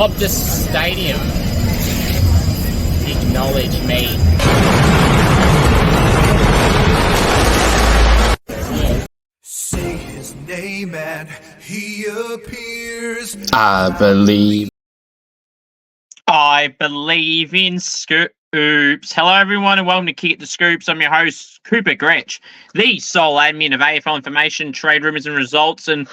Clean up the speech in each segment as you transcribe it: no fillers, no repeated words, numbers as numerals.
of the stadium acknowledge me. Say his name and he appears. I believe in Scoops. Hello, everyone, and welcome to Kick It to Scoops. I'm your host, Cooper Gretsch, the sole admin of AFL information, trade rumours, and results. And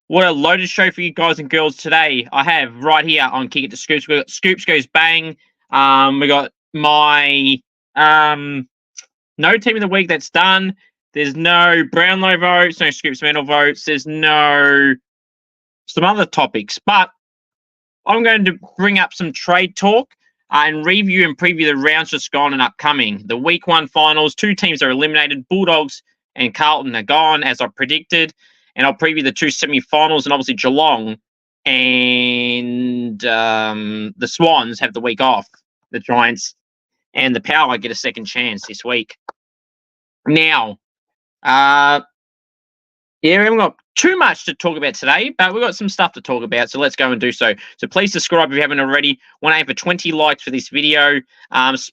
what a loaded show for you guys and girls today. I have right here on Kick It to Scoops. We've got Scoops Goes Bang. We got my no team of the week that's done. There's no Brownlow votes, no Scoops Medal votes. There's no some other topics, but I'm going to bring up some trade talk and review and preview the rounds just gone and upcoming. The week one finals, two teams are eliminated. Bulldogs and Carlton are gone, as I predicted. And I'll preview the two semi-finals, and obviously Geelong and the Swans have the week off. The Giants and the Power get a second chance this week. Now, we haven't got too much to talk about today, but we've got some stuff to talk about, so let's go and do so. So please subscribe if you haven't already. Want to aim for 20 likes for this video.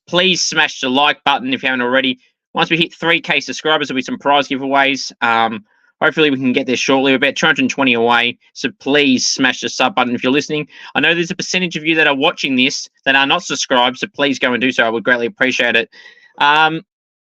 Please smash the like button if you haven't already. Once we hit 3K subscribers, there'll be some prize giveaways. Hopefully we can get there shortly. We're about 220 away, so please smash the sub button if you're listening. I know there's a percentage of you that are watching this that are not subscribed, so please go and do so. I would greatly appreciate it.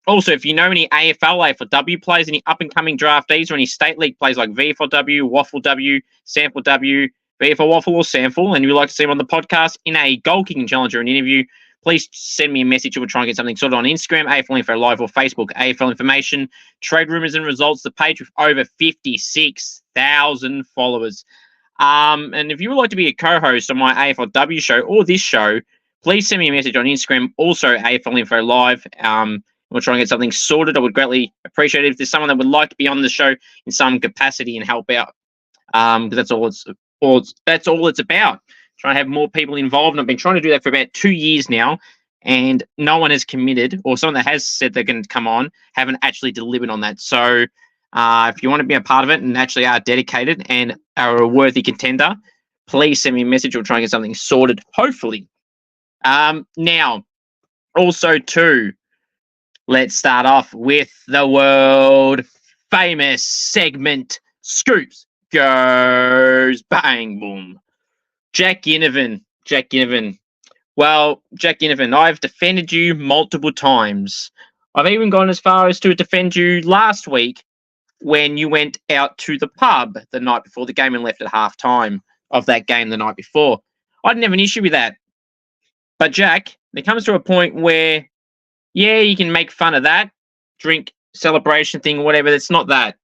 Also, if you know any AFL, AFLW players, any up-and-coming draftees, or any state league players like VFLW, Waffle W, Sample W, VFL Waffle or Sample, and you'd like to see them on the podcast in a goal-kicking challenge or an interview, please send me a message. We'll try and get something sorted on Instagram, AFL Info Live, or Facebook, AFL Information, Trade Rumours and Results, the page with over 56,000 followers. And if you would like to be a co-host on my AFLW show or this show, please send me a message on Instagram, also AFL Info Live. We'll try and get something sorted. I would greatly appreciate it if there's someone that would like to be on the show in some capacity and help out. Because that's all it's about. Trying to have more people involved. And I've been trying to do that for about 2 years now, and no one has committed, or someone that has said they're going to come on haven't actually delivered on that. So if you want to be a part of it and actually are dedicated and are a worthy contender, please send me a message. We'll try and get something sorted, hopefully. Now, also too, let's start off with the world famous segment, Scoops Goes Bang Boom. Jack Ginnivan. Well, Jack Ginnivan, I've defended you multiple times. I've even gone as far as to defend you last week when you went out to the pub the night before the game and left at half-time of that game the night before. I didn't have an issue with that. But Jack, there comes to a point where, yeah, you can make fun of that, drink, celebration thing, whatever. It's not that.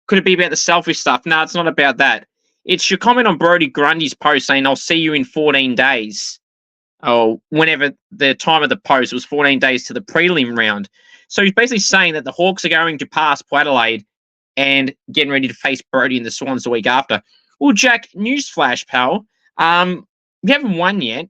Could it be about the selfish stuff? No, it's not about that. It's your comment on Brodie Grundy's post saying, I'll see you in 14 days. Oh, whenever the time of the post, it was 14 days to the prelim round. So he's basically saying that the Hawks are going to pass Port Adelaide and getting ready to face Brodie and the Swans the week after. Well, Jack, newsflash, pal. You haven't won yet.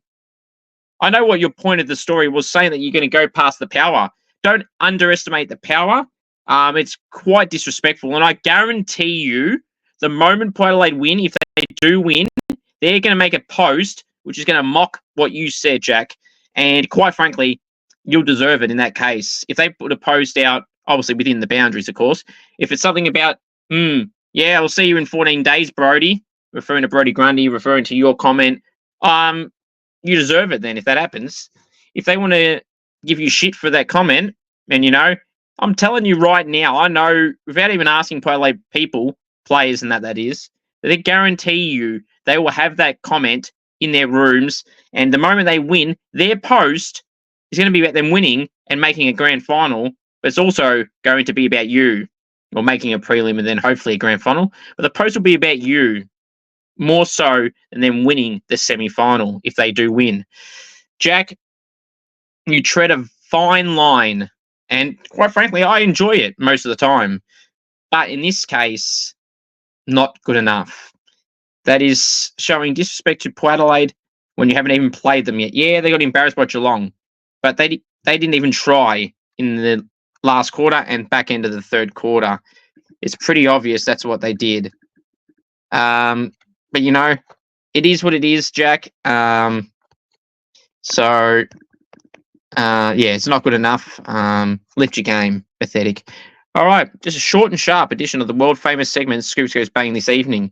I know what your point of the story was, saying that you're going to go past the Power. Don't underestimate the Power. It's quite disrespectful. And I guarantee you, the moment Port Adelaide win, if they do win, they're going to make a post which is going to mock what you said, Jack. And quite frankly, you'll deserve it in that case. If they put a post out, obviously within the boundaries, of course, if it's something about, yeah, I'll see you in 14 days, Brodie, referring to Brodie Grundy, referring to your comment, you deserve it then if that happens. If they want to give you shit for that comment, and I'm telling you right now, I know, without even asking Port Adelaide people, players and that is, that they guarantee you they will have that comment in their rooms, and the moment they win, their post is going to be about them winning and making a grand final, but it's also going to be about you, or making a prelim and then hopefully a grand final, but the post will be about you, more so than them winning the semi-final if they do win. Jack, you tread a fine line, and quite frankly, I enjoy it most of the time. But in this case, not good enough. That is showing disrespect to Port Adelaide when you haven't even played them yet. Yeah, they got embarrassed by Geelong, but they didn't even try in the last quarter and back end of the third quarter. It's pretty obvious that's what they did. But it is what it is, Jack. Yeah, it's not good enough. Lift your game. Pathetic. All right, just a short and sharp edition of the world famous segment Scoops Goes Bang this evening.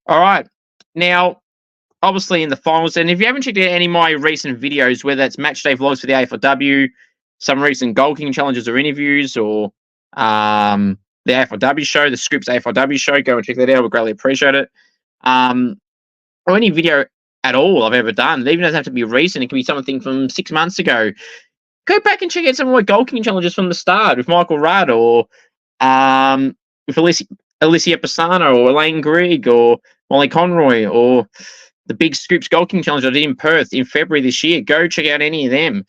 All right, now, obviously in the finals, and if you haven't checked out any of my recent videos, whether it's match day vlogs for the AFLW, some recent goal kicking challenges or interviews, or the AFLW show, the Scoops AFLW show, go and check that out. We'd greatly appreciate it. Or any video at all I've ever done. It even doesn't have to be recent. It can be something from 6 months ago. Go back and check out some of my goal kicking challenges from the start with Michael Rudd, or with Alicia Pisano, or Elaine Grigg, or Molly Conroy, or the big Scoops goal kicking challenge I did in Perth in February this year. Go check out any of them.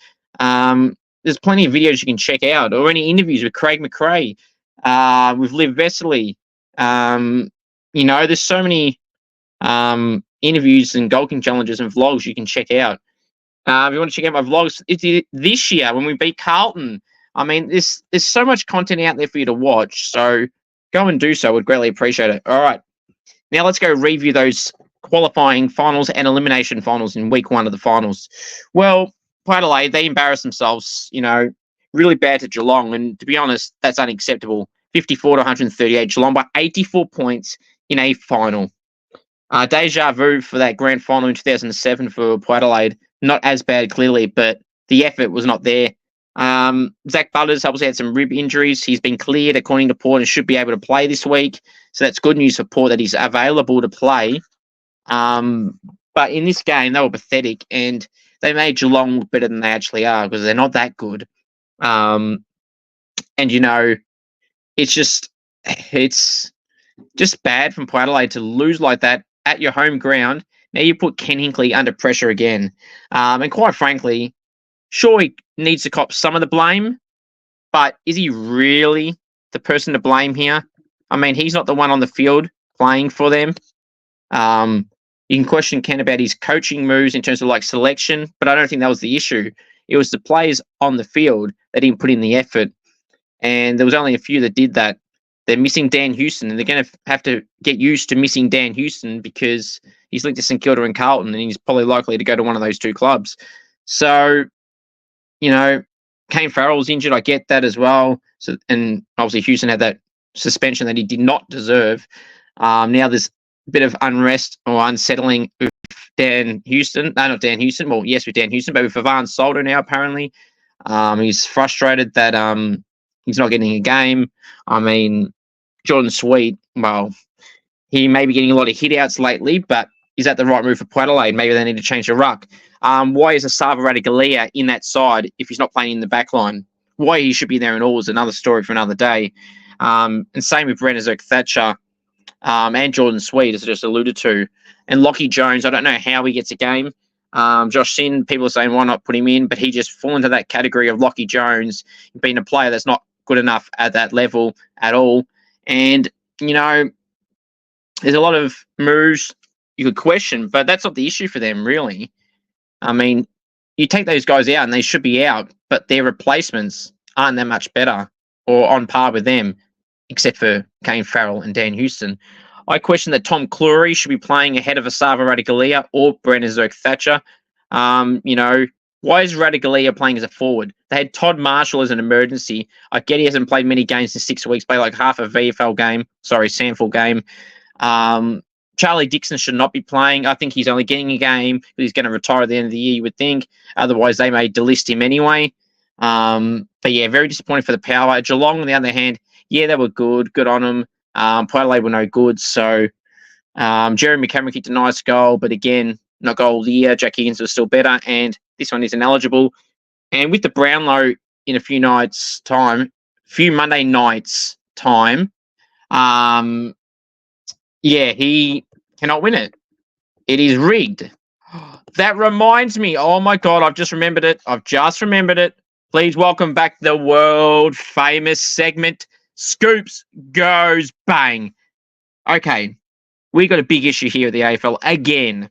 There's plenty of videos you can check out, or any interviews with Craig Macrae, with Liv Vesely. There's so many interviews and goal kicking challenges and vlogs you can check out. If you want to check out my vlogs, it's this year when we beat Carlton. I mean, there's so much content out there for you to watch, so go and do so. Would greatly appreciate it. All right, now let's go review those qualifying finals and elimination finals in week 1 of the finals. Well, Port Adelaide, they embarrassed themselves, really bad to Geelong, and to be honest, that's unacceptable. 54 to 138, Geelong by 84 points in a final. Deja vu for that grand final in 2007 for Port Adelaide. Not as bad, clearly, but the effort was not there. Zach Butters obviously had some rib injuries. He's been cleared according to Port and should be able to play this week. So that's good news for Port that he's available to play. But in this game, they were pathetic, and they made Geelong look better than they actually are because they're not that good. It's just bad from Port Adelaide to lose like that at your home ground. Now you put Ken Hinkley under pressure again. And quite frankly, sure, he needs to cop some of the blame, but is he really the person to blame here? I mean, he's not the one on the field playing for them. You can question Ken about his coaching moves in terms of like selection, but I don't think that was the issue. It was the players on the field that didn't put in the effort. And there was only a few that did that. They're missing Dan Houston, and they're going to have to get used to missing Dan Houston because he's linked to St Kilda and Carlton, and he's probably likely to go to one of those two clubs. So, Kane Farrell's injured. I get that as well. So, and obviously Houston had that suspension that he did not deserve. Now there's a bit of unrest or unsettling with Dan Houston. No, not Dan Houston. Well, yes, with Dan Houston, but with Ivan Solder now, apparently. He's frustrated that he's not getting a game. I mean, Jordan Sweet, well, he may be getting a lot of hit-outs lately, but is that the right move for Port Adelaide? Maybe they need to change the ruck. Why is Asava Radaglia in that side if he's not playing in the back line? Why he should be there and all is another story for another day. And same with Brendan Thatcher and Jordan Sweet, as I just alluded to. And Lockie Jones, I don't know how he gets a game. Josh Sin, people are saying why not put him in, but he just fall into that category of Lockie Jones being a player that's not good enough at that level at all. And, there's a lot of moves you could question, but that's not the issue for them, really. I mean, you take those guys out and they should be out, but their replacements aren't that much better or on par with them, except for Kane Farrell and Dan Houston. I question that Tom Cleary should be playing ahead of Asava Radaglia or Brendan Thatcher. Why is Radaglia playing as a forward? They had Todd Marshall as an emergency. I get he hasn't played many games in 6 weeks, played like half a SANFL game. Charlie Dixon should not be playing. I think he's only getting a game because he's going to retire at the end of the year, you would think. Otherwise, they may delist him anyway. But yeah, very disappointing for the Power. Geelong, on the other hand, yeah, they were good. Good on them. Port Adelaide were no good. So Jeremy Cameron kicked a nice goal, but again, not goal of the year. Jack Higgins was still better, and this one is ineligible. And with the Brownlow in a few Monday nights time, he cannot win it. It is rigged. That reminds me. Oh my God, I've just remembered it. Please welcome back the world famous segment, Scoops Goes Bang. Okay, we got a big issue here at the AFL again.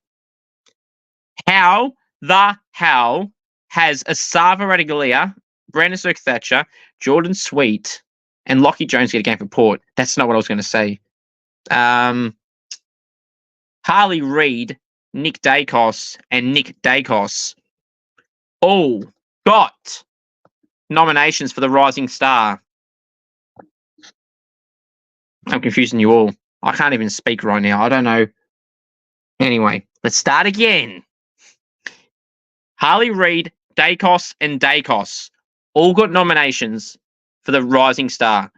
How the hell has Asava Radaglia, Brendan Thatcher, Jordan Sweet, and Lockie Jones get a game for Port? That's not what I was going to say. Harley Reid Nick Dacos, and Nick Dacos all got nominations for the Rising Star. I'm confusing you all. I can't even speak right now. I don't know. Anyway, let's start again. Harley Reid, Dacos, and Dacos all got nominations for the Rising Star.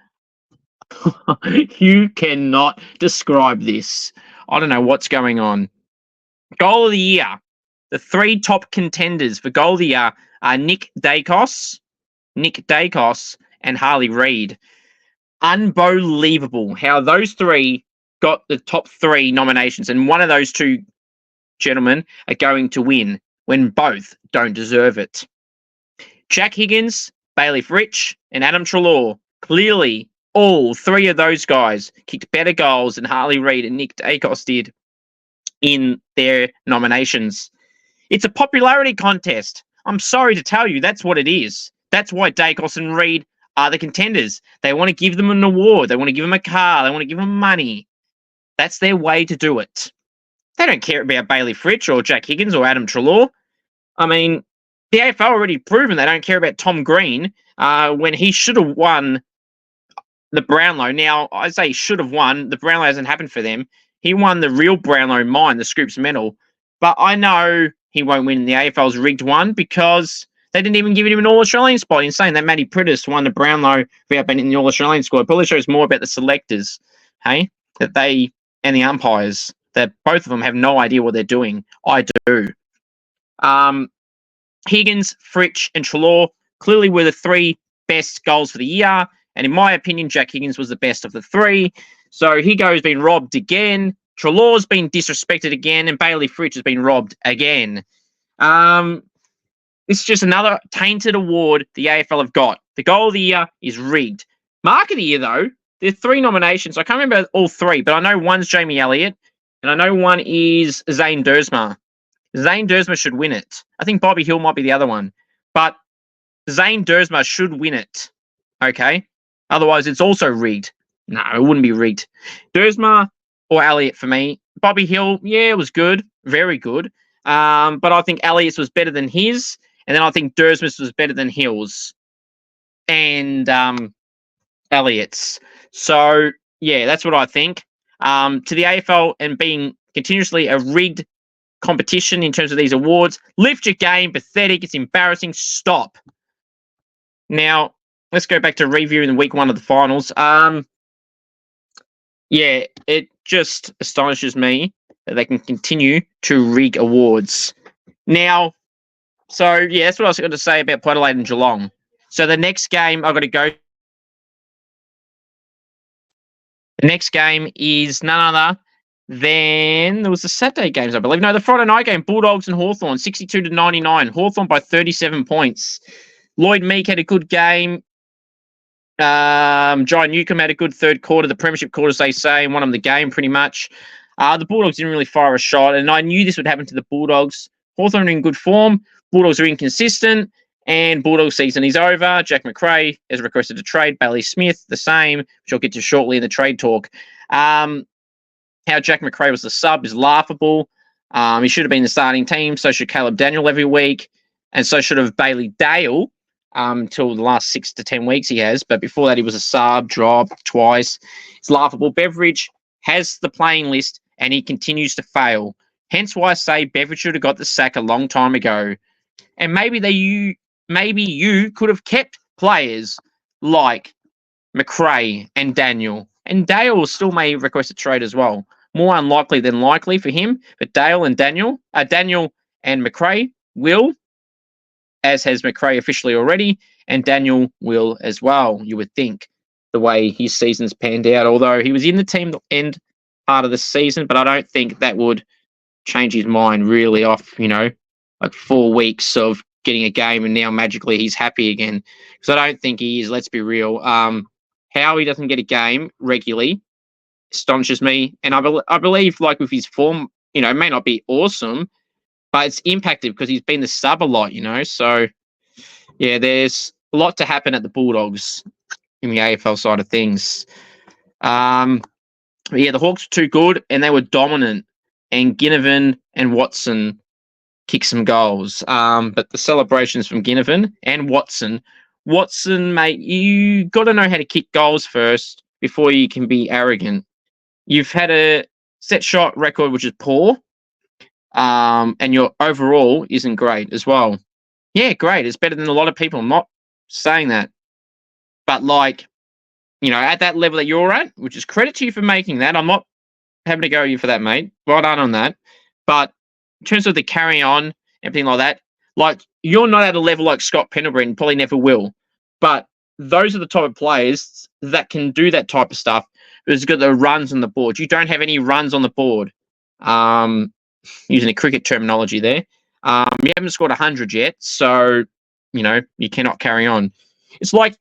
You cannot describe this. I don't know what's going on. Goal of the year. The three top contenders for Goal of the year are Nick Dacos, and Harley Reid. Unbelievable how those three got the top three nominations, and one of those two gentlemen are going to win when both don't deserve it. Jack Higgins, Bailey Fritsch, and Adam Treloar. Clearly, all three of those guys kicked better goals than Harley Reid and Nick Dacos did in their nominations. It's a popularity contest. I'm sorry to tell you, that's what it is. That's why Dacos and Reid are the contenders. They want to give them an award. They want to give them a car. They want to give them money. That's their way to do it. They don't care about Bailey Fritsch or Jack Higgins or Adam Treloar. I mean, the AFL already proven they don't care about Tom Green when he should have won the Brownlow. Now, I say should have won. The Brownlow hasn't happened for them. He won the real Brownlow mine, the Scoops medal. But I know he won't win the AFL's rigged one because they didn't even give him an All-Australian spot. In saying that Matty Priddis won the Brownlow without being in the All-Australian squad. It probably shows more about the selectors, hey? That they, and the umpires, that both of them have no idea what they're doing. I do. Higgins, Fritsch, and Treloar clearly were the three best goals for the year. And in my opinion, Jack Higgins was the best of the three. So Higo's been robbed again. Treloar's been disrespected again. And Bailey Fritsch has been robbed again. This is just another tainted award the AFL have got. The goal of the year is rigged. Mark of the year, though, there's three nominations. I can't remember all three, but I know one's Jamie Elliott. And I know one is Zane Dersma. Zane Dersma should win it. I think Bobby Hill might be the other one. But Zane Dersma should win it. Okay? Otherwise, it's also rigged. No, it wouldn't be rigged. Dersma or Elliott for me. Bobby Hill, yeah, it was good. Very good. But I think Elliott's was better than his. And then I think Dersma's was better than Hill's. And Elliott's. So, yeah, that's what I think. To the AFL and being continuously a rigged competition in terms of these awards, lift your game. Pathetic. It's embarrassing. Stop. Now, let's go back to reviewing week one of the finals. Yeah, it just astonishes me that they can continue to rig awards. Now, so yeah, that's what I was going to say about Port Adelaide and Geelong. So the next game I've got to go. The next game is none other than, there was the Saturday games, I believe. No, the Friday night game, Bulldogs and Hawthorn, 62-99. Hawthorn by 37 points. Lloyd Meek had a good game. John Newcomb had a good third quarter, the premiership quarter, as they say, and won them the game pretty much. The Bulldogs didn't really fire a shot, and I knew this would happen to the Bulldogs. Hawthorn are in good form. Bulldogs are inconsistent, and Bulldogs season is over. Jack Macrae has requested a trade. Bailey Smith, the same, which I'll get to shortly in the trade talk. How Jack Macrae was the sub is laughable. He should have been the starting team. So should Caleb Daniel every week, and so should have Bailey Dale. Till the last 6 to 10 weeks he has, but before that he was a sub, dropped twice. It's laughable. Beveridge has the playing list and he continues to fail. Hence why I say Beveridge should have got the sack a long time ago. And maybe you could have kept players like Macrae and Daniel. And Dale still may request a trade as well. More unlikely than likely for him, but Daniel and Macrae will, as has Macrae officially already, and Daniel will as well, you would think, the way his season's panned out. Although he was in the team the end part of the season, but I don't think that would change his mind really off, like 4 weeks of getting a game and now magically he's happy again. Because I don't think he is, let's be real. How he doesn't get a game regularly astonishes me. And I believe, like with his form, it may not be awesome, but it's impacted because he's been the sub a lot, So, yeah, there's a lot to happen at the Bulldogs in the AFL side of things. Yeah, the Hawks were too good and they were dominant. and Ginnivan and Watson kick some goals. But the celebrations from Ginnivan and Watson. Watson, mate, you got to know how to kick goals first before you can be arrogant. You've had a set shot record which is poor, and your overall isn't great as well. Yeah, great. It's better than a lot of people. I'm not saying that. But, like, you know, at that level that you're at, which is credit to you for making that. I'm not having to go at you for that, mate. Well done on that. But in terms of the carry on, everything like that, like, you're not at a level like Scott Pendlebury and probably never will. But those are the type of players that can do that type of stuff. Who's got the runs on the board. You don't have any runs on the board. Using a cricket terminology there. You haven't scored 100 yet, so, you know, you cannot carry on. It's like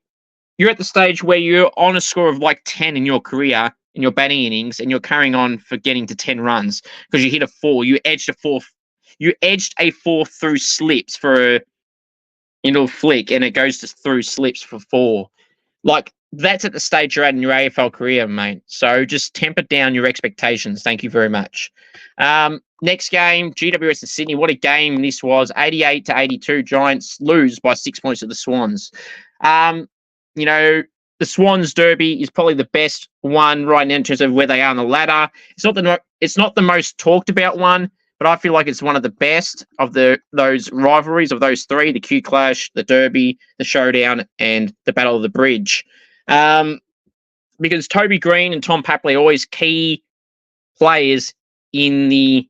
you're at the stage where you're on a score of like 10 in your career, in your batting innings, and you're carrying on for getting to 10 runs because you hit a 4. You edged a 4 through slips for a flick, and it goes through slips for 4. Like, that's at the stage you're at in your AFL career, mate. So just temper down your expectations. Thank you very much. Next game, GWS and Sydney. What a game this was. 88-82. Giants lose by 6 points to the Swans. You know, the Swans Derby is probably the best one right now in terms of where they are on the ladder. It's not the most talked about one, but I feel like it's one of the best of those rivalries of those three: the Q Clash, the Derby, the Showdown, and the Battle of the Bridge. Because Toby Green and Tom Papley are always key players in the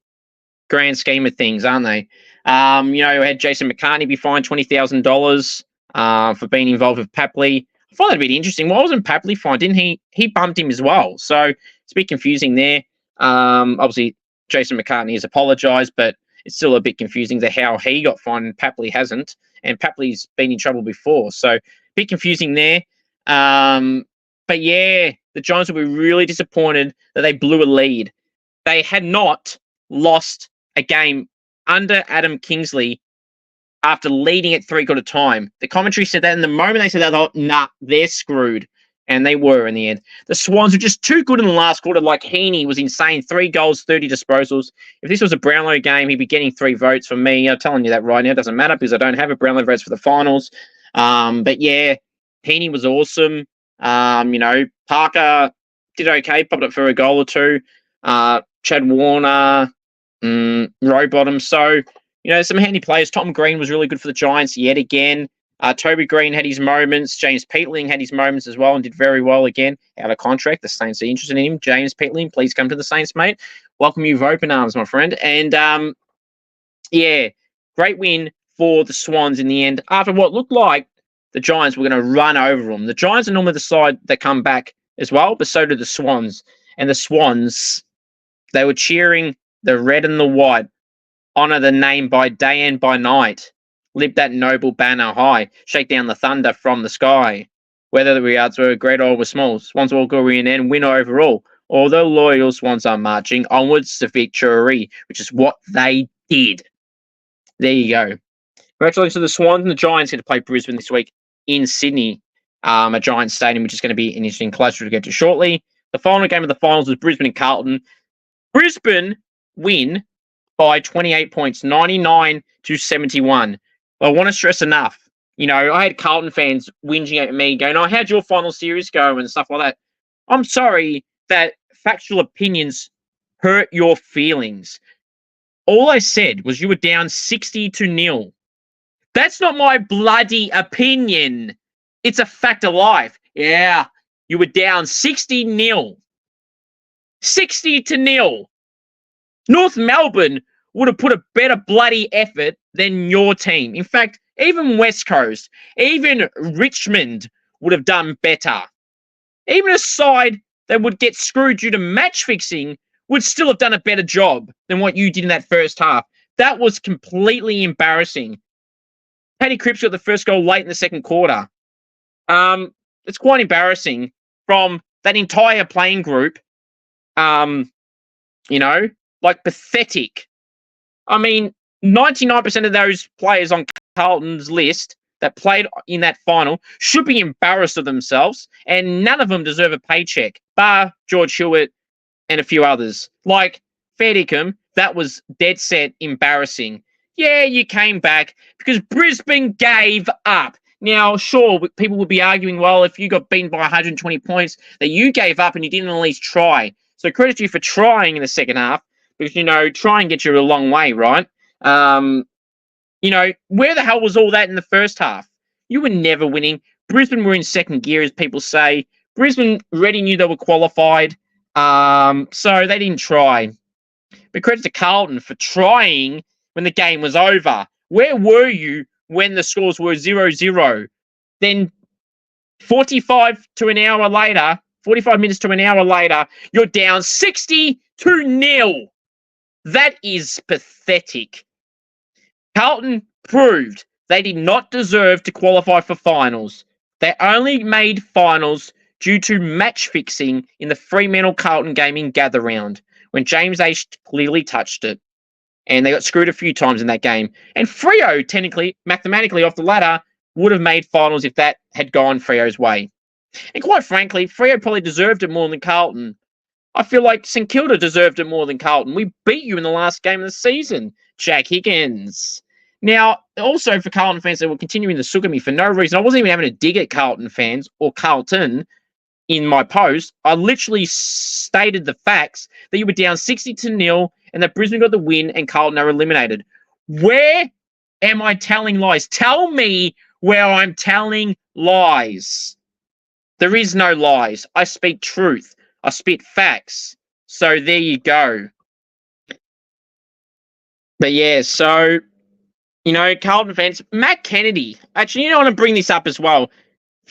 grand scheme of things, aren't they? You know, had Jason McCartney be fined $20,000 for being involved with Papley. I find that a bit interesting. Why wasn't Papley fined? Didn't he bumped him as well? So it's a bit confusing there. Obviously, Jason McCartney has apologised, but it's still a bit confusing to how he got fined and Papley hasn't. And Papley's been in trouble before. So a bit confusing there. But yeah, the Giants will be really disappointed that they blew a lead. They had not lost a game under Adam Kingsley after leading at 3/4 time. The commentary said that, and the moment they said that, I thought, nah, they're screwed. And they were in the end. The Swans were just too good in the last quarter. Like, Heaney was insane. 3 goals, 30 disposals. If this was a Brownlow game, he'd be getting 3 votes from me. I'm telling you that right now. It doesn't matter because I don't have a Brownlow votes for the finals. But yeah, Heaney was awesome. You know, Parker did okay, popped up for a goal or 2. Chad Warner, Rowbottom. So, you know, some handy players. Tom Green was really good for the Giants yet again. Toby Green had his moments. James Peatling had his moments as well and did very well again. Out of contract. The Saints are interested in him. James Peatling, please come to the Saints, mate. Welcome you with open arms, my friend. And, yeah, great win for the Swans in the end. After what looked like the Giants were going to run over them. The Giants are normally the side that come back as well, but so did the Swans. And the Swans, they were cheering the red and the white. Honour the name by day and by night. Lift that noble banner high. Shake down the thunder from the sky. Whether the yards were great or were small, Swans will go in and win overall. Although loyal Swans are marching onwards to victory, which is what they did. There you go. Congratulations to the Swans, and the Giants get to play Brisbane this week in Sydney, a Giants stadium, which is going to be an interesting clash to get to shortly. The final game of the finals was Brisbane and Carlton. Brisbane win by 28 points, 99-71. I want to stress enough. You know, I had Carlton fans whinging at me going, oh, how'd your final series go and stuff like that. I'm sorry that factual opinions hurt your feelings. All I said was you were down 60-0. That's not my bloody opinion. It's a fact of life. Yeah, you were down 60-0. 60-0. North Melbourne would have put a better bloody effort than your team. In fact, even West Coast, even Richmond would have done better. Even a side that would get screwed due to match fixing would still have done a better job than what you did in that first half. That was completely embarrassing. Paddy Cripps got the first goal late in the second quarter. It's quite embarrassing from that entire playing group. You know, like pathetic. I mean, 99% of those players on Carlton's list that played in that final should be embarrassed of themselves, and none of them deserve a paycheck, bar George Hewitt and a few others. Like, fair dinkum, that was dead set embarrassing. Yeah, you came back because Brisbane gave up. Now, sure, people would be arguing, well, if you got beaten by 120 points, that you gave up and you didn't at least try. So credit to you for trying in the second half, because, try and get you a long way, right? Where the hell was all that in the first half? You were never winning. Brisbane were in second gear, as people say. Brisbane already knew they were qualified, so they didn't try. But credit to Carlton for trying when the game was over. Where were you when the scores were 0-0? Then 45 minutes to an hour later, you're down 60-0. That is pathetic. Carlton proved they did not deserve to qualify for finals. They only made finals due to match fixing in the Fremantle-Carlton game in Gather Round, when James H clearly touched it. And they got screwed a few times in that game. And Freo, technically, mathematically, off the ladder, would have made finals if that had gone Freo's way. And quite frankly, Freo probably deserved it more than Carlton. I feel like St Kilda deserved it more than Carlton. We beat you in the last game of the season, Jack Higgins. Now, also for Carlton fans that were continuing to sook at me for no reason, I wasn't even having a dig at Carlton fans or Carlton in my post. I literally stated the facts that you were down 60-0 and that Brisbane got the win and Carlton are eliminated. Where am I telling lies? Tell me where I'm telling lies. There is no lies. I speak truth. I spit facts. So there you go. But yeah, so, Carlton fans, Matt Kennedy. Actually, I want to bring this up as well.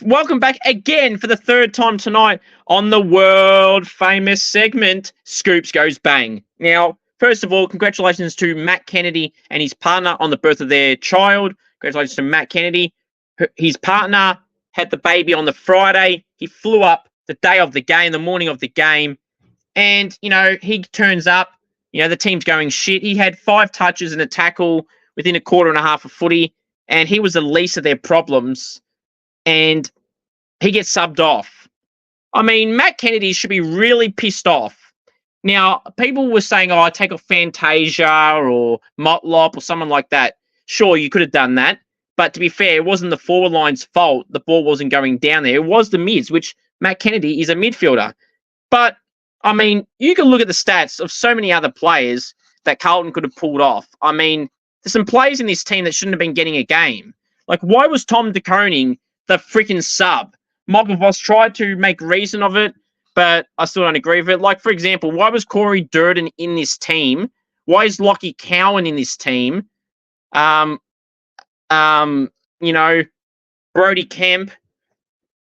Welcome back again for the third time tonight on the world famous segment, Scoops Goes Bang. Now, first of all, congratulations to Matt Kennedy and his partner on the birth of their child. Congratulations to Matt Kennedy. His partner had the baby on the Friday. He flew up the day of the game, the morning of the game. And, he turns up. The team's going shit. He had 5 touches and a tackle within a quarter and a half of footy. And he was the least of their problems. And he gets subbed off. I mean, Matt Kennedy should be really pissed off. Now, people were saying, I take off Fantasia or Motlop or someone like that. Sure, you could have done that. But to be fair, it wasn't the forward line's fault the ball wasn't going down there. It was the mids, which Matt Kennedy is a midfielder. But, I mean, you can look at the stats of so many other players that Carlton could have pulled off. I mean, there's some players in this team that shouldn't have been getting a game. Like, why was Tom De Koning the freaking sub? Michael Voss tried to make reason of it, but I still don't agree with it. Like, for example, why was Corey Durden in this team? Why is Lockie Cowan in this team? Brody Kemp.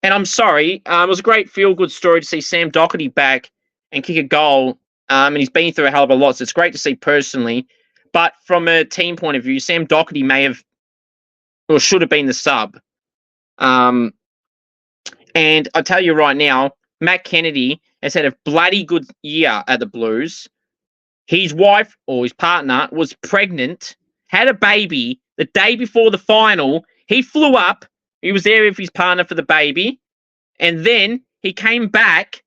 And I'm sorry, it was a great feel-good story to see Sam Docherty back and kick a goal. And he's been through a hell of a lot, so it's great to see personally. But from a team point of view, Sam Docherty may have or should have been the sub. And I tell you right now, Matt Kennedy has had a bloody good year at the Blues. His wife or his partner was pregnant, had a baby the day before the final. He flew up. He was there with his partner for the baby. And then he came back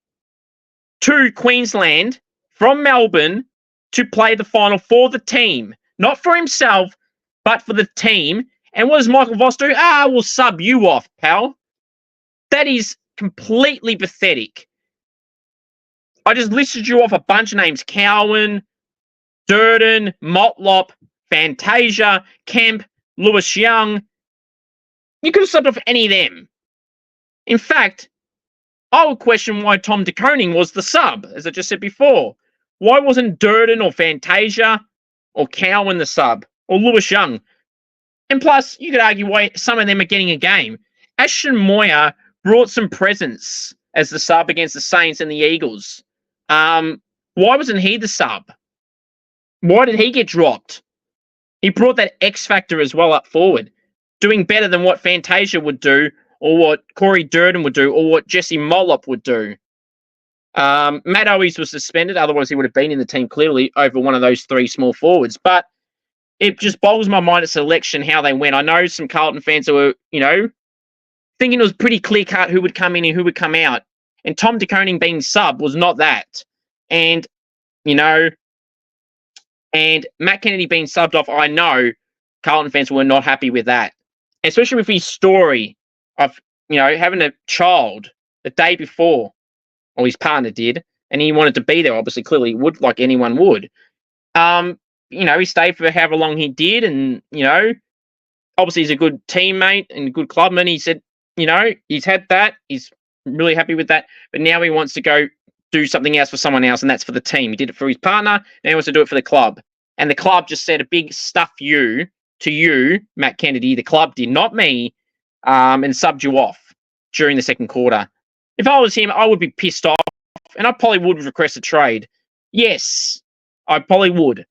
to Queensland from Melbourne to play the final for the team. Not for himself, but for the team. And what does Michael Voss do? We'll sub you off, pal. That is completely pathetic. I just listed you off a bunch of names. Cowan, Durden, Motlop, Fantasia, Kemp, Lewis Young. You could have subbed off any of them. In fact, I would question why Tom De Koning was the sub, as I just said before. Why wasn't Durden or Fantasia or Cowan the sub or Lewis Young? And plus, you could argue why some of them are getting a game. Ashton Moyer brought some presence as the sub against the Saints and the Eagles. Why wasn't he the sub? Why did he get dropped? He brought that X factor as well up forward, doing better than what Fantasia would do, or what Corey Durden would do, or what Jesse Mollop would do. Matt Owies was suspended, otherwise he would have been in the team clearly over one of those 3 small forwards. But it just boggles my mind at selection how they went. I know some Carlton fans who were, thinking it was pretty clear-cut who would come in and who would come out. And Tom De Koning being sub was not that. And, And Matt Kennedy being subbed off, I know Carlton fans were not happy with that, especially with his story of, having a child the day before, or his partner did, and he wanted to be there. Obviously, clearly, he would, like anyone would. He stayed for however long he did, and obviously he's a good teammate and a good clubman. He said, he's had that. He's really happy with that, but now he wants to go do something else for someone else, and that's for the team. He did it for his partner, now he wants to do it for the club. And the club just said a big stuff you to you, Matt Kennedy. The club did, not me, and subbed you off during the second quarter. If I was him, I would be pissed off, and I probably would request a trade. Yes, I probably would.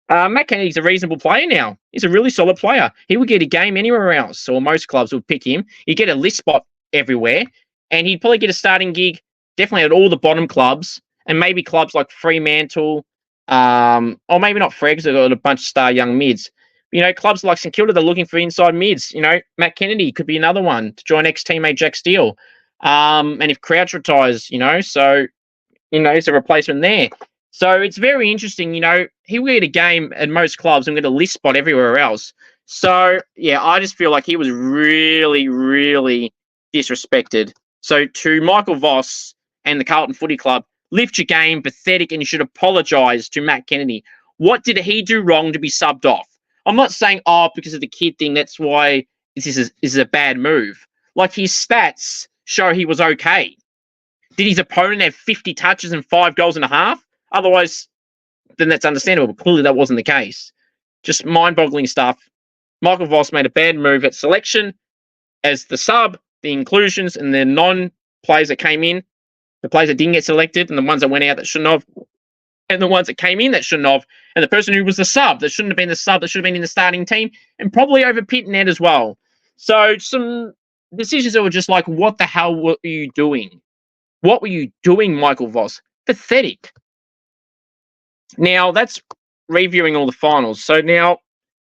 Matt Kennedy's a reasonable player now. He's a really solid player. He would get a game anywhere else, or most clubs would pick him. He'd get a list spot everywhere, and he'd probably get a starting gig definitely at all the bottom clubs, and maybe clubs like Fremantle, or maybe not Fregs, they've got a bunch of star young mids. Clubs like St Kilda, they're looking for inside mids. Matt Kennedy could be another one to join ex-teammate Jack Steele. And if Crouch retires, so, he's a replacement there. So it's very interesting, he will get a game at most clubs and get a list spot everywhere else. So, yeah, I just feel like he was really, really disrespected. So to Michael Voss and the Carlton Footy Club, lift your game, pathetic, and you should apologise to Matt Kennedy. What did he do wrong to be subbed off? I'm not saying, because of the kid thing, that's why this is a bad move. Like, his stats show he was okay. Did his opponent have 50 touches and 5 goals and a half? Otherwise, then that's understandable. But clearly that wasn't the case. Just mind-boggling stuff. Michael Voss made a bad move at selection as the sub, the inclusions, and the non-players that came in, the players that didn't get selected, and the ones that went out that shouldn't have, and the ones that came in that shouldn't have, and the person who was the sub that shouldn't have been the sub, that should have been in the starting team, and probably over Pitnet as well. So some decisions that were just like, what the hell were you doing? What were you doing, Michael Voss? Pathetic. Now, that's reviewing all the finals. So now,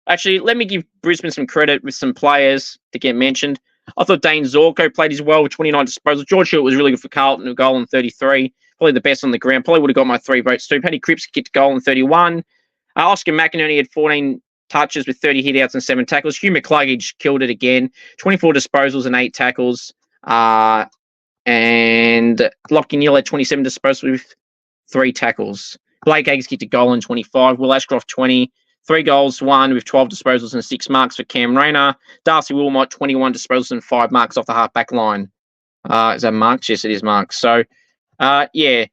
actually, let me give Brisbane some credit with some players to get mentioned. I thought Dane Zorko played as well with 29 disposals. George Hewitt was really good for Carlton, a goal in 33. Probably the best on the ground. Probably would have got my 3 votes too. Paddy Cripps kicked a goal in 31. Oscar McInerney had 14 touches with 30 hit-outs and 7 tackles. Hugh McCluggage killed it again. 24 disposals and 8 tackles. And Lockie Neal had 27 disposals with 3 tackles. Blake Eggs kicked a goal in 25. Will Ashcroft, 20. 3 goals, 1 with 12 disposals and 6 marks for Cam Rayner. Darcy Wilmot, 21 disposals and 5 marks off the half-back line. Is that marks? Yes, it is marks. So, yeah.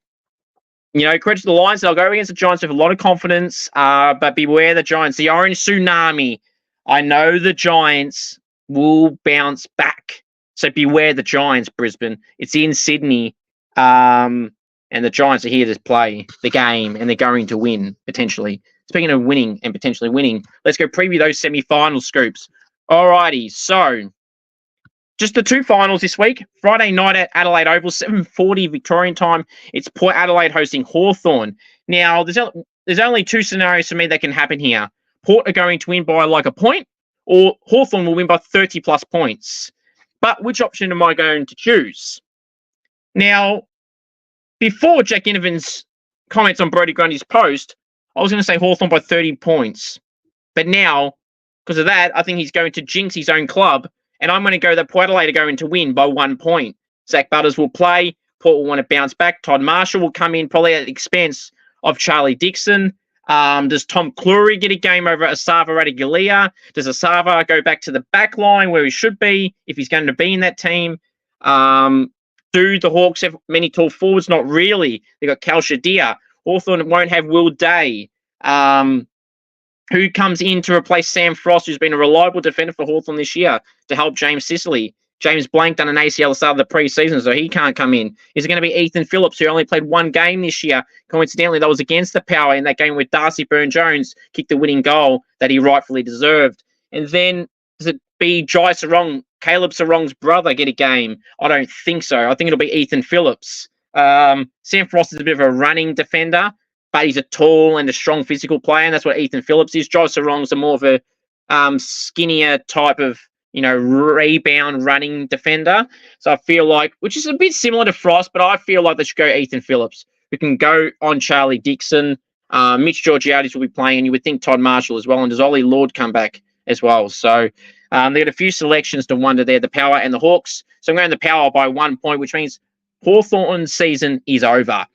Credit to the Lions. They'll go against the Giants with a lot of confidence, but beware the Giants. The Orange Tsunami. I know the Giants will bounce back. So beware the Giants, Brisbane. It's in Sydney. And the Giants are here to play the game, and they're going to win, potentially. Speaking of winning and potentially winning, let's go preview those semi-final scoops. Alrighty, so just the 2 finals this week. Friday night at Adelaide Oval, 7:40 Victorian time. It's Port Adelaide hosting Hawthorn. Now, there's only 2 scenarios for me that can happen here. Port are going to win by like a point, or Hawthorn will win by 30-plus points. But which option am I going to choose? Now, before Jack Ginnivan's comments on Brodie Grundy's post, I was going to say Hawthorn by 30 points. But now, because of that, I think he's going to jinx his own club, and I'm going to go that Port Adelaide are going to win by 1 point. Zach Butters will play. Port will want to bounce back. Todd Marshall will come in probably at the expense of Charlie Dixon. Does Tom Cleary get a game over Asava Radigalia? Does Asava go back to the back line where he should be if he's going to be in that team? Do the Hawks have many tall forwards? Not really. They've got Cal Shadir. Hawthorn won't have Will Day, who comes in to replace Sam Frost, who's been a reliable defender for Hawthorn this year, to help James Sicily. James Blank done an ACL at the start of the pre-season, so he can't come in. Is it going to be Ethan Phillips, who only played 1 game this year? Coincidentally, that was against the Power in that game where Darcy Byrne-Jones kicked the winning goal that he rightfully deserved. And then, does it be Jai Sarong, Caleb Sarong's brother, get a game? I don't think so. I think it'll be Ethan Phillips. Sam Frost is a bit of a running defender, but he's a tall and a strong physical player, and that's what Ethan Phillips is. Jai Sarong's a more of a skinnier type of rebound running defender. So I feel like, which is a bit similar to Frost, but I feel like they should go Ethan Phillips, who can go on Charlie Dixon. Mitch Georgiades will be playing, and you would think Todd Marshall as well. And does Ollie Lord come back as well? So they got a few selections to wonder there, the Power and the Hawks. So I'm going the Power by 1 point, which means Hawthorn's season is over.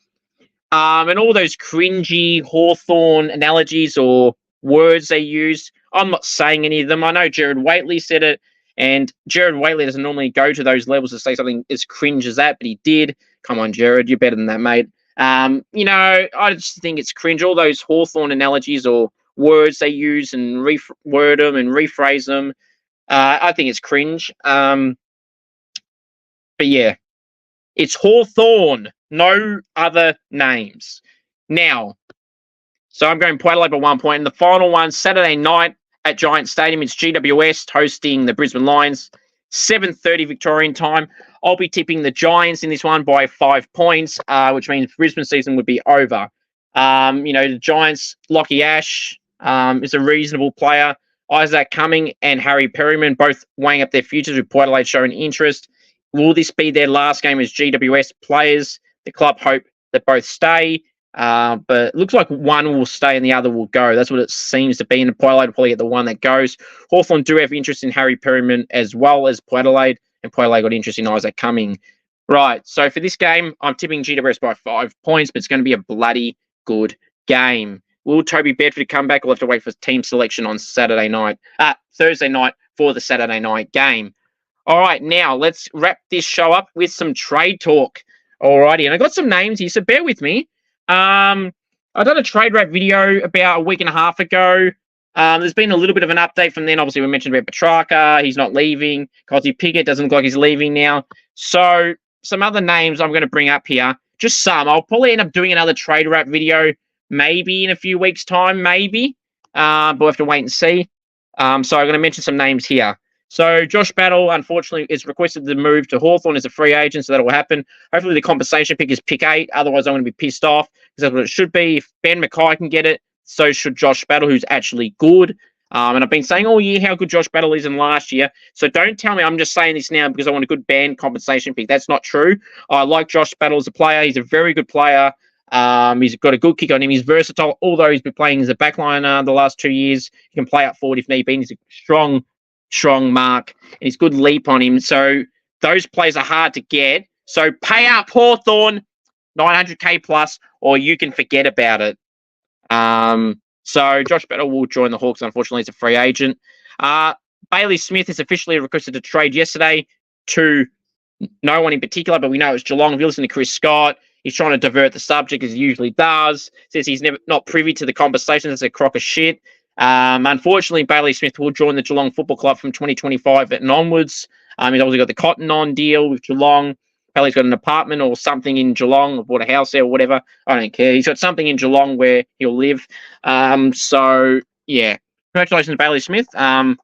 And all those cringy Hawthorn analogies or words they use, I'm not saying any of them. I know Jared Waitley said it, and Jared Waitley doesn't normally go to those levels to say something as cringe as that, but he did. Come on, Jared, you're better than that, mate. I just think it's cringe. All those Hawthorn analogies or words they use and reword them and rephrase them, I think it's cringe. But yeah, it's Hawthorn, no other names. Now, so I'm going Port Adelaide by 1 point. And the final one, Saturday night at Giant Stadium, it's GWS hosting the Brisbane Lions, 7:30 Victorian time. I'll be tipping the Giants in this one by 5 points, which means Brisbane season would be over. The Giants, Lockie Ash is a reasonable player. Isaac Cumming and Harry Perryman both weighing up their futures with Port Adelaide showing interest. Will this be their last game as GWS players? The club hope that both stay, but it looks like one will stay and the other will go. That's what it seems to be, and Port Adelaide will probably get the one that goes. Hawthorn do have interest in Harry Perryman as well as Port Adelaide, and Port Adelaide got interest in Isaac Cumming. Right, so for this game, I'm tipping GWS by 5 points, but it's going to be a bloody good game. Will Toby Bedford come back? We'll have to wait for team selection on Thursday night for the Saturday night game. All right, now let's wrap this show up with some trade talk. Alrighty, and I got some names here, so bear with me. I done a trade wrap video about a week and a half ago. There's been a little bit of an update from then. Obviously, we mentioned about Petrarca. He's not leaving. Cosy Pickett doesn't look like he's leaving now. So some other names I'm going to bring up here. Just some. I'll probably end up doing another trade wrap video maybe in a few weeks' time, maybe. But we'll have to wait and see. So I'm going to mention some names here. So Josh Battle, unfortunately, is requested to move to Hawthorn as a free agent, so that will happen. Hopefully the compensation pick is pick 8. Otherwise, I'm going to be pissed off because that's what it should be. If Ben Macrae can get it, so should Josh Battle, who's actually good. And I've been saying all year how good Josh Battle is in last year. So don't tell me I'm just saying this now because I want a good band compensation pick. That's not true. I like Josh Battle as a player. He's a very good player. He's got a good kick on him. He's versatile, although he's been playing as a backliner the last 2 years. He can play up forward if need be. He's a strong mark, and he's good leap on him. So those plays are hard to get. So pay up Hawthorn, 900k plus, or you can forget about it. So Josh Battle will join the Hawks. Unfortunately, he's a free agent. Bailey Smith is officially requested to trade yesterday to no one in particular, but we know it's Geelong. If you listen to Chris Scott, he's trying to divert the subject as he usually does. Says he's not privy to the conversation. It's a crock of shit. Unfortunately, Bailey Smith will join the Geelong Football Club from 2025 and onwards. He's obviously got the Cotton On deal with Geelong. Bailey's got an apartment or something in Geelong, or bought a house there or whatever. I don't care. He's got something in Geelong where he'll live. So, yeah. Congratulations, Bailey Smith. But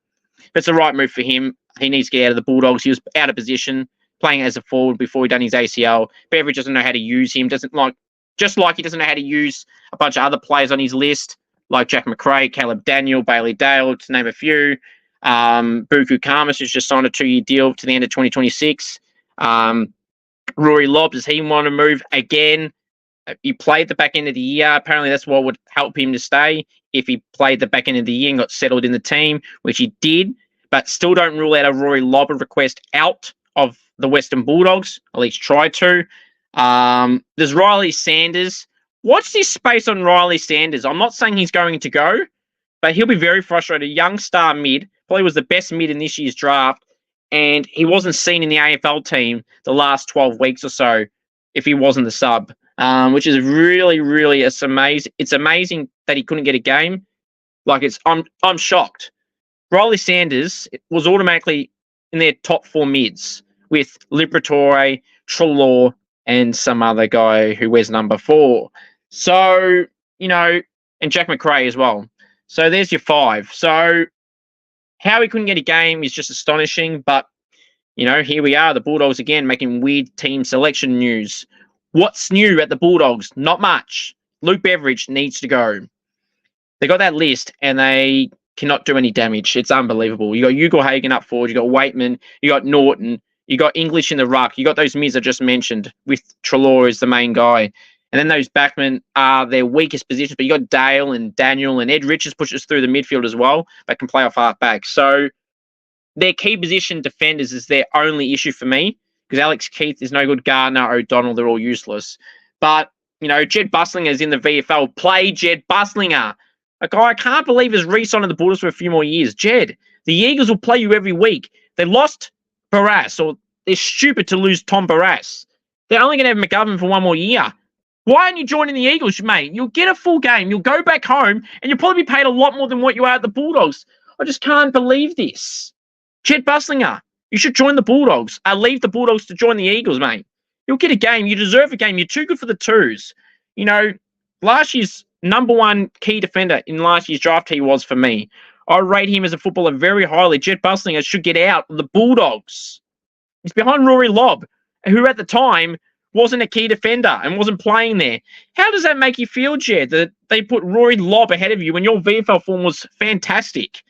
it's the right move for him. He needs to get out of the Bulldogs. He was out of position, playing as a forward before he done his ACL. Beveridge doesn't know how to use him. Just like he doesn't know how to use a bunch of other players on his list, like Jack Macrae, Caleb Daniel, Bailey Dale, to name a few. Buku Karmas, who's just signed a 2-year deal to the end of 2026. Rory Lobb, does he want to move again? He played the back end of the year. Apparently, that's what would help him to stay if he played the back end of the year and got settled in the team, which he did. But still don't rule out a Rory Lobb request out of the Western Bulldogs. At least try to. There's Riley Sanders. Watch this space on Riley Sanders. I'm not saying he's going to go, but he'll be very frustrated. Young star mid, probably was the best mid in this year's draft, and he wasn't seen in the AFL team the last 12 weeks or so if he wasn't the sub, which is really, really amazing. It's amazing that he couldn't get a game. I'm shocked. Riley Sanders was automatically in their top 4 mids with Liberatore, Treloar, and some other guy who wears number 4. So, and Jack Macrae as well. So there's your 5. So how he couldn't get a game is just astonishing. But, here we are, the Bulldogs again making weird team selection news. What's new at the Bulldogs? Not much. Luke Beveridge needs to go. They got that list and they cannot do any damage. It's unbelievable. You got Hugo Hagen up forward. You got Waitman. You got Norton. You got English in the ruck. You got those mids I just mentioned with Treloar as the main guy. And then those backmen are their weakest positions. But you got Dale and Daniel and Ed Richards pushes through the midfield as well, but can play off half back. So their key position defenders is their only issue for me, because Alex Keith is no good. Gardner, O'Donnell, they're all useless. But, Jed Buslinger is in the VFL. Play Jed Buslinger. A guy I can't believe has re-signed in the Bulldogs for a few more years. Jed, the Eagles will play you every week. They lost Barras, or they're stupid to lose Tom Barras. They're only going to have McGovern for one more year. Why aren't you joining the Eagles, mate? You'll get a full game. You'll go back home, and you'll probably be paid a lot more than what you are at the Bulldogs. I just can't believe this. Jed Buslinger, you should join the Bulldogs. Leave the Bulldogs to join the Eagles, mate. You'll get a game. You deserve a game. You're too good for the twos. Last year's number one key defender in last year's draft he was for me. I rate him as a footballer very highly. Jed Buslinger should get out of the Bulldogs. He's behind Rory Lobb, who at the time wasn't a key defender and wasn't playing there. How does that make you feel, Jed, that they put Rory Lobb ahead of you when your VFL form was fantastic?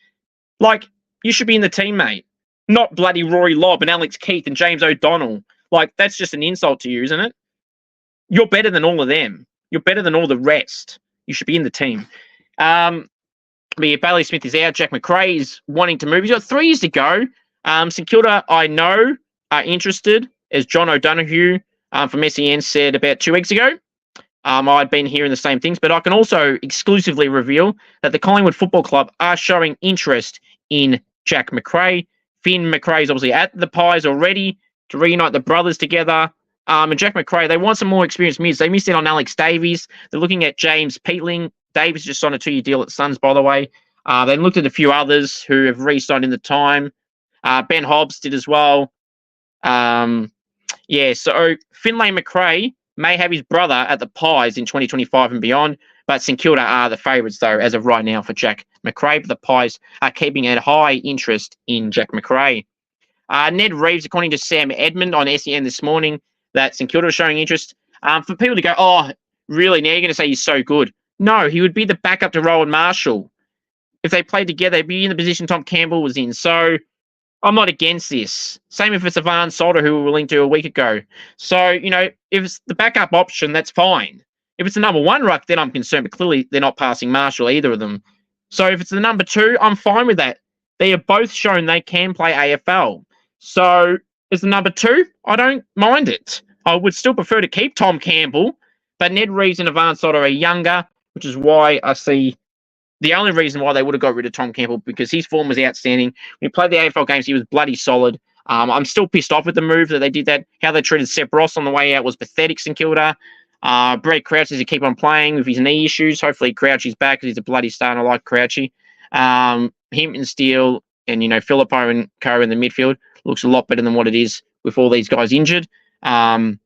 Like, you should be in the team, mate. Not bloody Rory Lobb and Alex Keith and James O'Donnell. Like, that's just an insult to you, isn't it? You're better than all of them. You're better than all the rest. You should be in the team. But yeah, Bailey Smith is out. Jack Macrae is wanting to move. He's got 3 years to go. St Kilda, I know, are interested, as John O'Donoghue from SEN said about 2 weeks ago. I'd been hearing the same things, but I can also exclusively reveal that the Collingwood Football Club are showing interest in Jack Macrae. Finn Macrae is obviously at the Pies already to reunite the brothers together. And Jack Macrae, they want some more experienced mids. They missed out on Alex Davies. They're looking at James Peatling. Davies just signed a 2-year deal at Suns, by the way. They looked at a few others who have re-signed in the time. Ben Hobbs did as well. So Finlay Macrae may have his brother at the Pies in 2025 and beyond, but St Kilda are the favourites, though, as of right now for Jack Macrae. But the Pies are keeping a high interest in Jack Macrae. Ned Reeves, according to Sam Edmund on SEN this morning, that St Kilda are showing interest. For people to go, oh, really, now you're going to say he's so good. No, he would be the backup to Rowan Marshall. If they played together, they'd be in the position Tom Campbell was in. So I'm not against this. Same if it's Ivan Solder, who we were linked to a week ago. So, if it's the backup option, that's fine. If it's the number one ruck, then I'm concerned. But clearly, they're not passing Marshall, either of them. So if it's the number two, I'm fine with that. They have both shown they can play AFL. So as the number two, I don't mind it. I would still prefer to keep Tom Campbell, but Ned Reeves and Ivan Solder are younger, which is why I see the only reason why they would have got rid of Tom Campbell, because his form was outstanding. When he played the AFL games, he was bloody solid. I'm still pissed off with the move that they did that. How they treated Sepp Ross on the way out was pathetic, St Kilda. Brett Crouch needs to keep on playing with his knee issues. Hopefully Crouchy's back because he's a bloody star and I like Crouchy. Him and Steele and, Phillippo and Co in the midfield looks a lot better than what it is with all these guys injured. So,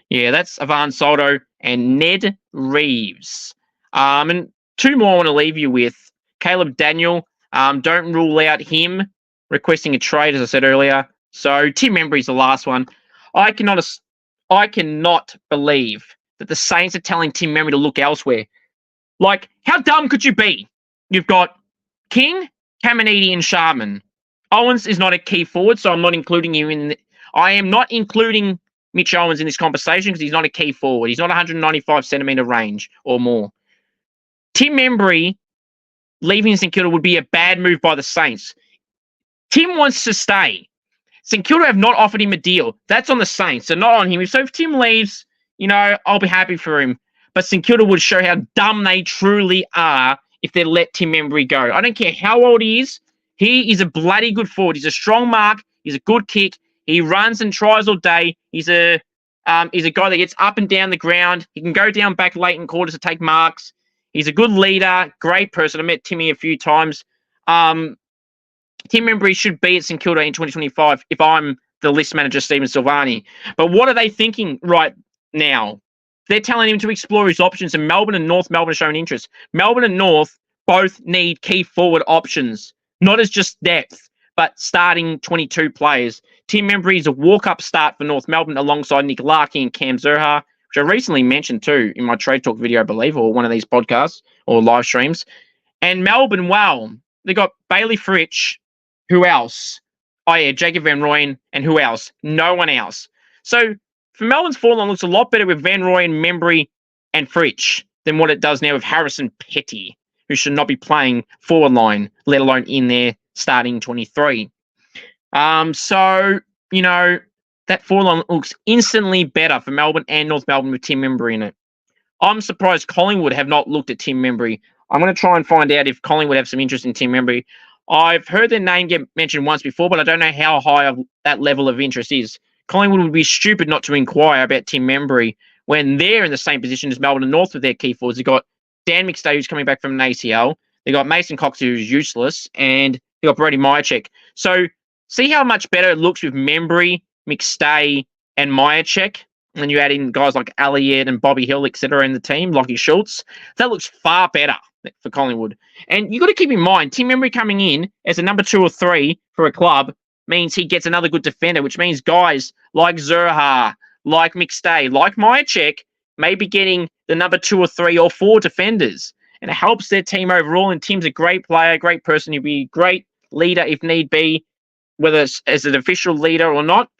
yeah, that's Ivan Soldo and Ned Reeves. And two more I want to leave you with. Caleb Daniel, don't rule out him requesting a trade, as I said earlier. So Tim Membrey's the last one. I cannot believe that the Saints are telling Tim Membrey to look elsewhere. Like, how dumb could you be? You've got King, Caminiti, and Sharman. Owens is not a key forward, so I'm not including him in. I am not including Mitch Owens in this conversation because he's not a key forward. He's not 195 centimetre range or more. Tim Membrey leaving St Kilda would be a bad move by the Saints. Tim wants to stay. St Kilda have not offered him a deal. That's on the Saints, so not on him. So if Tim leaves, I'll be happy for him. But St Kilda would show how dumb they truly are if they let Tim Membrey go. I don't care how old he is. He is a bloody good forward. He's a strong mark. He's a good kick. He runs and tries all day. He's a guy that gets up and down the ground. He can go down back late in quarters to take marks. He's a good leader, great person. I met Timmy a few times. Tim Membrey should be at St Kilda in 2025 if I'm the list manager, Stephen Silvani. But what are they thinking right now? They're telling him to explore his options, and Melbourne and North Melbourne are showing interest. Melbourne and North both need key forward options, not as just depth, but starting 22 players. Tim Membrey is a walk-up start for North Melbourne alongside Nick Larkey and Cam Zurha, which I recently mentioned too in my Trade Talk video, I believe, or one of these podcasts or live streams. And Melbourne, wow, they got Bailey Fritsch. Who else? Oh, yeah, Jacob Van Rooyen. And who else? No one else. So for Melbourne's forward line looks a lot better with Van Rooyen, Membrey, and Fritsch than what it does now with Harrison Petty, who should not be playing forward line, let alone in there starting 23. So, you know, that forward line looks instantly better for Melbourne and North Melbourne with Tim Membrey in it. I'm surprised Collingwood have not looked at Tim Membrey. I'm going to try and find out if Collingwood have some interest in Tim Membrey. I've heard their name get mentioned once before, but I don't know how high of that level of interest is. Collingwood would be stupid not to inquire about Tim Membrey when they're in the same position as Melbourne and North with their key forwards. They've got Dan McStay, who's coming back from an ACL. They've got Mason Cox, who's useless. And they've got Brody Myercheck. So see how much better it looks with Membrey, McStay, and Myercheck. And you add in guys like Elliott and Bobby Hill, etc. in the team, Lockie Schultz. That looks far better for Collingwood. And you've got to keep in mind, Tim Membrey coming in as a number 2 or 3 for a club means he gets another good defender, which means guys like Zurhaar, like McStay, like Myercheck may be getting the number 2 or 3 or 4 defenders. And it helps their team overall. And Tim's a great player, great person. He'll be a great leader if need be, whether it's as an official leader or not.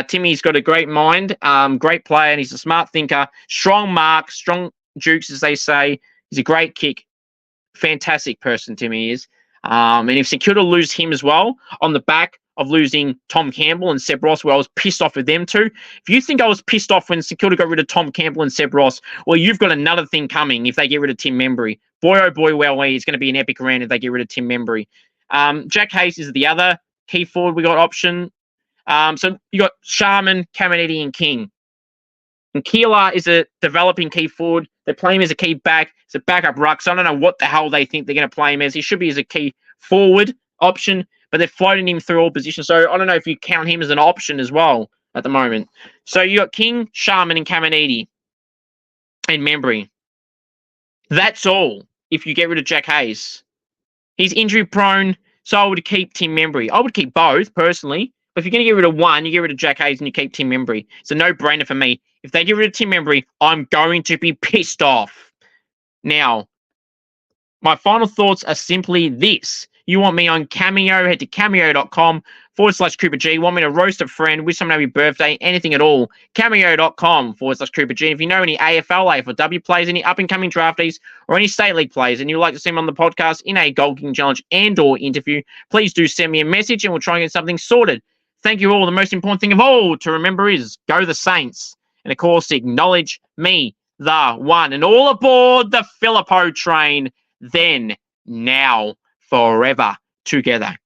Timmy's got a great mind, great player, and he's a smart thinker. Strong mark, strong jukes, as they say. He's a great kick. Fantastic person, Timmy is. And if St Kilda lose him as well, on the back of losing Tom Campbell and Seb Ross, where I was pissed off with them too. If you think I was pissed off when St Kilda got rid of Tom Campbell and Seb Ross, well, you've got another thing coming if they get rid of Tim Membrey. Boy, oh boy, well, it's going to be an epic round if they get rid of Tim Membrey. Jack Hayes is the other key forward we got option. So you got Sharman, Caminiti, and King. And Keeler is a developing key forward. They play him as a key back. It's a backup ruck. So I don't know what the hell they think they're going to play him as. He should be as a key forward option, but they're floating him through all positions. So I don't know if you count him as an option as well at the moment. So you got King, Sharman, and Caminiti, and Membrey. That's all if you get rid of Jack Hayes. He's injury prone, so I would keep Tim Membrey. I would keep both, personally. But if you're going to get rid of one, you get rid of Jack Hayes and you keep Tim Membrey. It's a no-brainer for me. If they get rid of Tim Membrey, I'm going to be pissed off. Now, my final thoughts are simply this. You want me on Cameo, head to cameo.com/Cooper G. Want me to roast a friend, wish someone happy birthday, anything at all, cameo.com/Cooper G. If you know any AFL, AFLW players, any up-and-coming draftees, or any state league players, and you'd like to see them on the podcast in a goal kicking challenge and or interview, please do send me a message and we'll try and get something sorted. Thank you all. The most important thing of all to remember is go the Saints. And of course, acknowledge me, the one. And all aboard the Filippo train, then, now, forever, together.